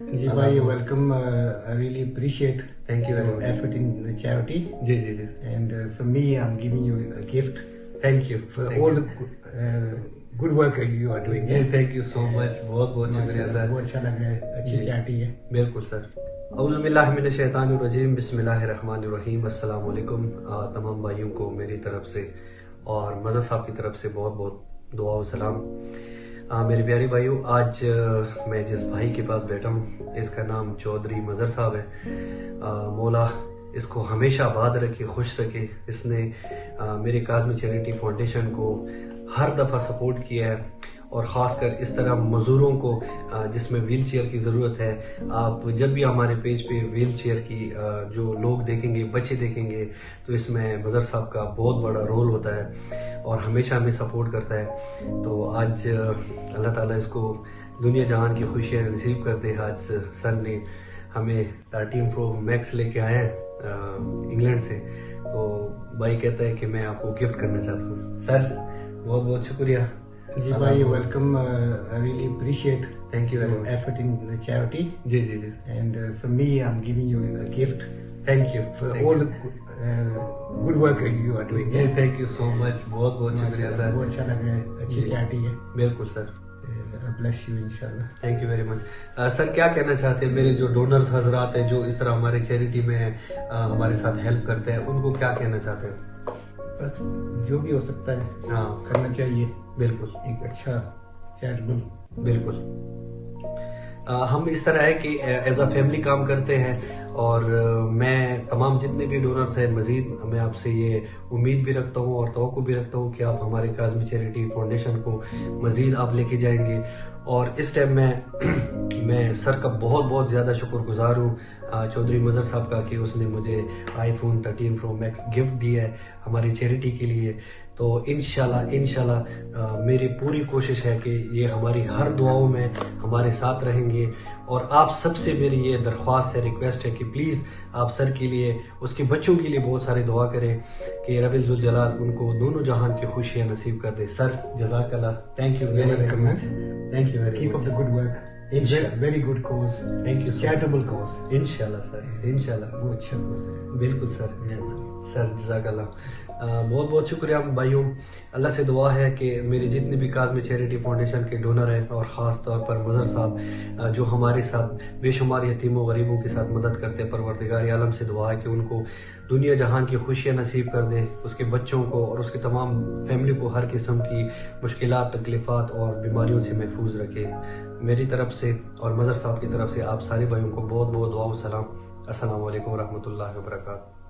जी भाई, welcome. I really appreciate Thank you very your much. effort in the charity, जी जी जी. and from me, I'm giving you a gift Thank you. for Thank all you. the good work you are doing. जी thank you so much. बहुत बहुत शुक्रिया माशाल्लाह, sir. बहुत अच्छा लग रहा है. अच्छी जी. charity है. बिल्कुल सर. औज़ुबिल्लाहिमिनश्शैतानिर्रजीम बिस्मिल्लाहिर्रहमानिर्रहीम. अस्सलाम वालेकुम तमाम भाइयों को मेरी तरफ से और मज़हर साहब की तरफ से बहुत बहुत दुआ व सलाम. मेरे प्यारे भाइयों, आज मैं जिस भाई के पास बैठा हूँ इसका नाम चौधरी मज़हर साहब है. मौला इसको हमेशा आबाद रखे, खुश रखे. इसने मेरे काज़मी चैरिटी फाउंडेशन को हर दफ़ा सपोर्ट किया है और ख़ासकर इस तरह मज़दूरों को जिसमें व्हील चेयर की ज़रूरत है. आप जब भी हमारे पेज पे व्हील चेयर की जो लोग देखेंगे, बच्चे देखेंगे, तो इसमें मज़हर साहब का बहुत बड़ा रोल होता है और हमेशा हमें सपोर्ट करता है. तो आज अल्लाह ताला इसको दुनिया जहान की खुशियाँ रिसीव करते हैं. आज सर ने हमें 13 प्रो मैक्स लेके आए हैं इंग्लैंड से. तो भाई कहता है कि मैं आपको गिफ्ट करना चाहता हूँ. सर बहुत बहुत शुक्रिया. जी भाई, welcome. I really appreciate Thank you very your much. effort in the charity, जी जी जी. and from me, I'm giving you a gift Thank you. for Thank all you. the good work you are doing. जी thank you so much. बहुत बहुत शुक्रिया माशाल्लाह, sir. बहुत अच्छा लग रहा है. अच्छी जी. charity है. बिल्कुल सर. Bless you इंशाल्लाह. Thank you very much. Sir क्या कहना चाहते हैं मेरे जो डोनर्स हजरात हैं जो इस तरह हमारे चैरिटी में हमारे साथ हेल्प करते हैं, उनको क्या कहना चाहते हैं? बस जो भी हो सकता है हाँ करना चाहिए. बिल्कुल एक अच्छा चैरिटेबल. बिल्कुल. हम इस तरह है कि एज अ फैमिली काम करते हैं और मैं तमाम जितने भी डोनर्स हैं मज़ीद मैं आपसे ये उम्मीद भी रखता हूँ और तवक्को भी रखता हूँ कि आप हमारे काज़मी चैरिटी फाउंडेशन को मज़ीद आप लेके जाएंगे. और इस टाइम मैं सर का बहुत बहुत ज़्यादा शुक्रगुजार हूँ चौधरी मज़हर साहब का कि उसने मुझे आईफोन 13 प्रो मैक्स गिफ्ट दिया है हमारी चैरिटी के लिए. तो इंशाल्लाह मेरी पूरी कोशिश है कि ये हमारी हर दुआओं में हमारे साथ रहेंगे. और आप सबसे मेरी ये दरख्वास्त है, रिक्वेस्ट है कि प्लीज़ आप सर के लिए, उसके बच्चों के लिए बहुत सारी दुआ करें कि रब्बुल जुल जलाल उनको दोनों जहान की खुशियाँ नसीब कर दे. सर जज़ाकल्लाह. Thank you very much. Thank you very Keep up the good work. इंशाल्लाह. Very good cause. Thank you. Charitable cause. इंशाल्लाह सर, इंशाल्लाह. वो अच्छा cause है. बिल्कुल सर. सर जज़ाकल्लाह. बहुत बहुत शुक्रिया भाइयों. अल्लाह से दुआ है कि मेरे जितने भी काज़मी चैरिटी फाउंडेशन के डोनर हैं और ख़ास तौर पर मज़हर साहब जो हमारे साथ बेशुमार यतीमों गरीबों के साथ मदद करते हैं, परवरदिगार आलम से दुआ है कि उनको दुनिया जहान की खुशियाँ नसीब कर दे, उसके बच्चों को और उसकी तमाम फैमिली को हर किस्म की मुश्किलात, तकलीफ़ात और बीमारियों से महफूज रखे. मेरी तरफ से और मज़हर साहब की तरफ से आप सारे भाइयों को बहुत बहुत दुआ व सलाम. अस्सलाम वालेकुम व रहमतुल्लाहि व बरकातहू.